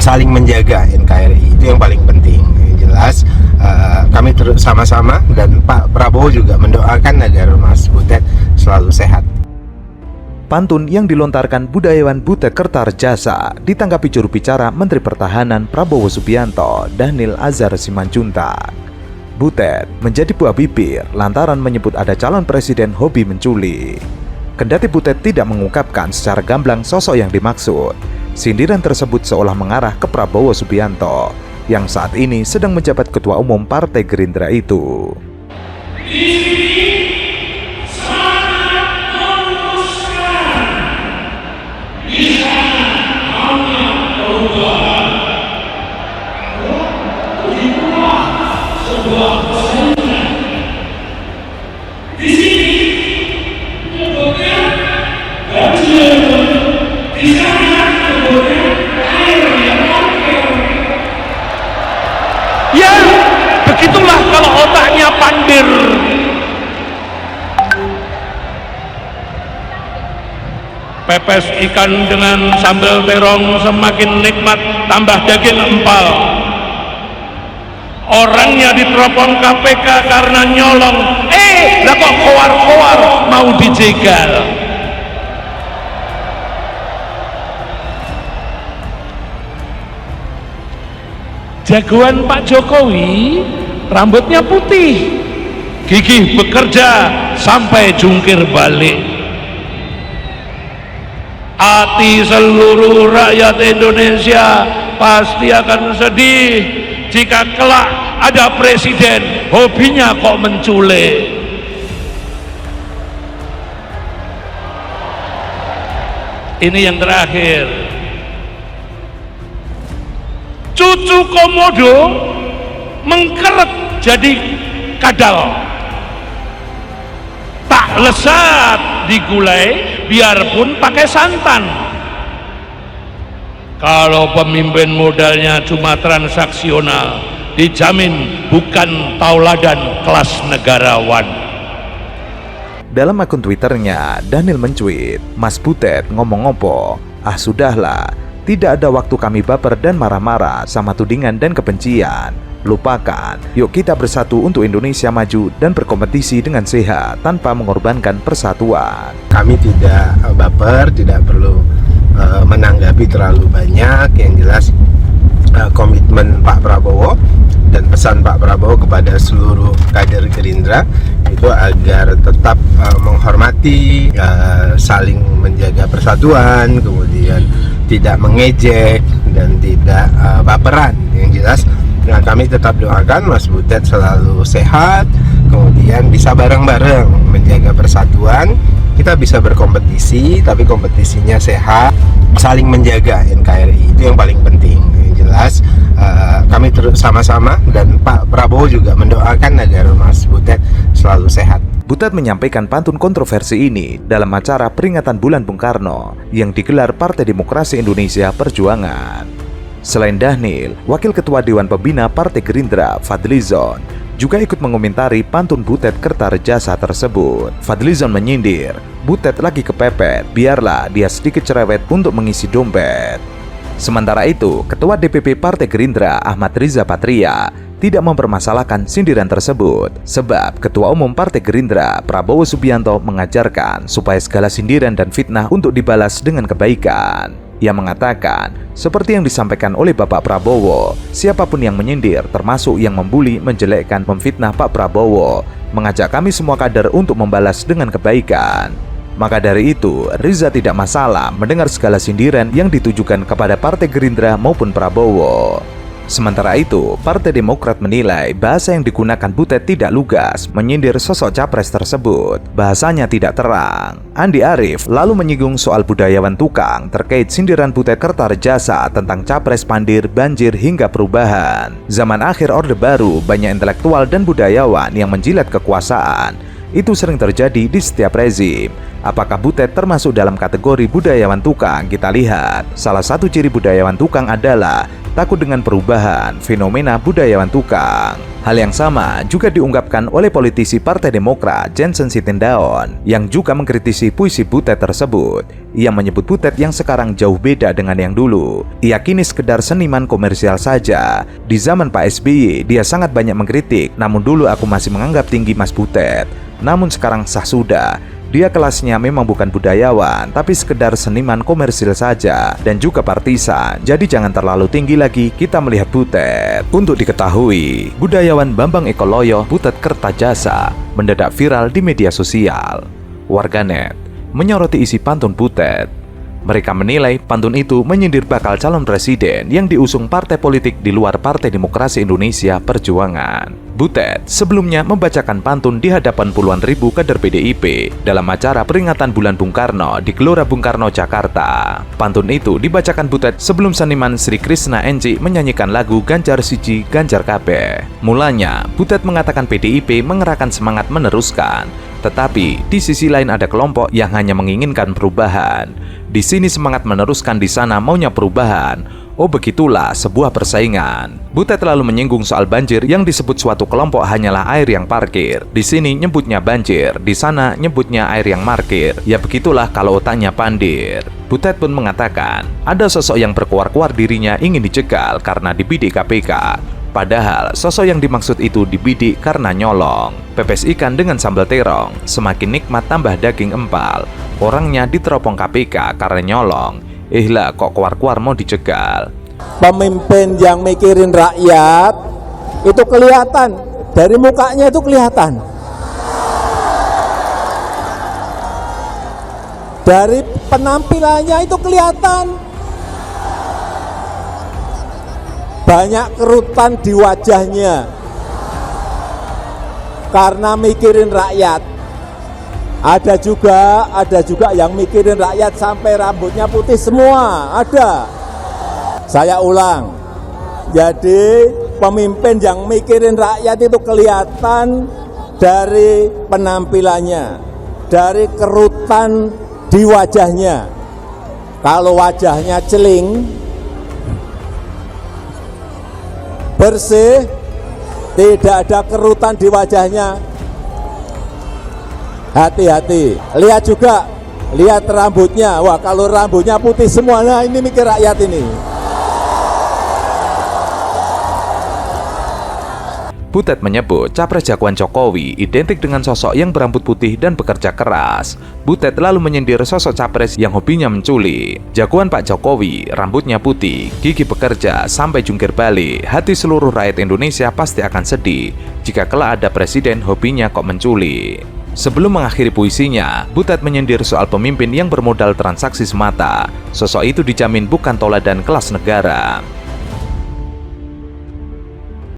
saling menjaga NKRI, itu yang paling penting. Yang jelas kami terus sama-sama, dan Pak Prabowo juga mendoakan agar Mas Butet selalu sehat. Pantun yang dilontarkan budayawan Butet Kertarjasa ditanggapi juru bicara Menteri Pertahanan Prabowo Subianto, Dhanil Anzar Simanjuntak. Butet menjadi buah bibir lantaran menyebut ada calon presiden hobi menculik. Kendati Butet tidak mengungkapkan secara gamblang sosok yang dimaksud, sindiran tersebut seolah mengarah ke Prabowo Subianto yang saat ini sedang menjabat Ketua Umum Partai Gerindra itu. Ya, begitulah kalau otaknya pandir. Pepes ikan dengan sambal terong semakin nikmat, tambah daging empal. Orangnya diteropong KPK karena nyolong. Lah kok koar-koar mau dijegal. Jagoan Pak Jokowi rambutnya putih, gigih bekerja sampai jungkir balik. Hati seluruh rakyat Indonesia pasti akan sedih jika kelak ada presiden hobinya kok menculik. Ini yang terakhir. Cucu komodo mengkeret jadi kadal, tak lesat digulai biarpun pakai santan. Kalau pemimpin modalnya cuma transaksional, dijamin bukan tauladan kelas negarawan. Dalam akun Twitternya, Dhanil mencuit, "Mas Butet ngomong opo? Ah sudahlah, tidak ada waktu kami baper dan marah-marah sama tudingan dan kebencian. Lupakan, yuk kita bersatu untuk Indonesia maju dan berkompetisi dengan sehat tanpa mengorbankan persatuan." Kami tidak baper, tidak perlu menanggapi terlalu banyak. Yang jelas komitmen Pak Prabowo dan pesan Pak Prabowo kepada seluruh kader Gerindra itu agar tetap menghormati, saling menjaga persatuan, kemudian tidak mengejek dan tidak baperan. Yang jelas kami tetap doakan Mas Butet selalu sehat, kemudian bisa bareng-bareng menjaga persatuan. Kita bisa berkompetisi, tapi kompetisinya sehat, saling menjaga NKRI, itu yang paling penting. Yang jelas kami terus sama-sama, dan Pak Prabowo juga mendoakan agar Mas Butet selalu sehat. Butet menyampaikan pantun kontroversi ini dalam acara peringatan Bulan Bung Karno yang digelar Partai Demokrasi Indonesia Perjuangan. Selain Dhanil, Wakil Ketua Dewan Pembina Partai Gerindra, Fadlizon, juga ikut mengomentari pantun Butet Kertarjasa tersebut. Fadlizon menyindir, Butet lagi kepepet, biarlah dia sedikit cerewet untuk mengisi dompet. Sementara itu, Ketua DPP Partai Gerindra Ahmad Riza Patria tidak mempermasalahkan sindiran tersebut, sebab Ketua Umum Partai Gerindra Prabowo Subianto mengajarkan supaya segala sindiran dan fitnah untuk dibalas dengan kebaikan. Ia mengatakan, seperti yang disampaikan oleh Bapak Prabowo, siapapun yang menyindir termasuk yang membuli, menjelekkan, memfitnah Pak Prabowo, mengajak kami semua kader untuk membalas dengan kebaikan. Maka dari itu, Riza tidak masalah mendengar segala sindiran yang ditujukan kepada Partai Gerindra maupun Prabowo. Sementara itu, Partai Demokrat menilai bahasa yang digunakan Butet tidak lugas menyindir sosok capres tersebut. Bahasanya tidak terang. Andi Arief lalu menyinggung soal budayawan tukang terkait sindiran Butet Kertarjasa tentang capres pandir, banjir, hingga perubahan. Zaman akhir Orde Baru, banyak intelektual dan budayawan yang menjilat kekuasaan. Itu sering terjadi di setiap rezim. Apakah Butet termasuk dalam kategori budayawan tukang? Kita lihat, salah satu ciri budayawan tukang adalah takut dengan perubahan fenomena budayawan tukang. Hal yang sama juga diungkapkan oleh politisi Partai Demokrat Jansen Sittendaon yang juga mengkritisi puisi Butet tersebut. Ia menyebut Butet yang sekarang jauh beda dengan yang dulu. Ia kini sekedar seniman komersial saja. Di zaman Pak SBY dia sangat banyak mengkritik, namun dulu aku masih menganggap tinggi Mas Butet. Namun sekarang sah sudah. Dia kelasnya memang bukan budayawan, tapi sekedar seniman komersil saja dan juga partisan. Jadi jangan terlalu tinggi lagi kita melihat Butet. Untuk diketahui, budayawan Bambang Ekoloyo Butet Kertajasa mendadak viral di media sosial. Warganet menyoroti isi pantun Butet. Mereka menilai pantun itu menyindir bakal calon presiden yang diusung partai politik di luar Partai Demokrasi Indonesia Perjuangan. Butet sebelumnya membacakan pantun di hadapan puluhan ribu kader PDIP dalam acara peringatan Bulan Bung Karno di Gelora Bung Karno, Jakarta. Pantun itu dibacakan Butet sebelum seniman Sri Krishna Enci menyanyikan lagu Ganjar Siji Ganjar Kabeh. Mulanya, Butet mengatakan PDIP mengerahkan semangat meneruskan, tetapi di sisi lain ada kelompok yang hanya menginginkan perubahan. Di sini semangat meneruskan, di sana maunya perubahan. Oh begitulah sebuah persaingan. Butet lalu menyinggung soal banjir yang disebut suatu kelompok hanyalah air yang parkir. Di sini nyebutnya banjir, di sana nyebutnya air yang markir. Ya begitulah kalau otaknya pandir. Butet pun mengatakan, ada sosok yang berkuar-kuar dirinya ingin dicegal karena dibidik KPK. Padahal sosok yang dimaksud itu dibidik karena nyolong. Pepes ikan dengan sambal terong, semakin nikmat tambah daging empal. Orangnya diteropong KPK karena nyolong. Lah kok keluar-keluar mau dicegal. Pemimpin yang mikirin rakyat itu kelihatan, dari mukanya itu kelihatan, dari penampilannya itu kelihatan. Banyak kerutan di wajahnya karena mikirin rakyat. Ada juga yang mikirin rakyat sampai rambutnya putih semua, ada. Saya ulang, jadi pemimpin yang mikirin rakyat itu kelihatan dari penampilannya, dari kerutan di wajahnya. Kalau wajahnya celing, bersih, tidak ada kerutan di wajahnya, hati-hati. Lihat juga, lihat rambutnya. Wah, kalau rambutnya putih semua, nah ini mikir rakyat ini. Butet menyebut capres jagoan Jokowi identik dengan sosok yang berambut putih dan bekerja keras. Butet lalu menyindir sosok capres yang hobinya menculik. Jagoan Pak Jokowi, rambutnya putih, gigi bekerja, sampai jungkir balik. Hati seluruh rakyat Indonesia pasti akan sedih jika kelak ada presiden hobinya kok menculik. Sebelum mengakhiri puisinya, Butet menyindir soal pemimpin yang bermodal transaksi semata. Sosok itu dijamin bukan toladan kelas negara.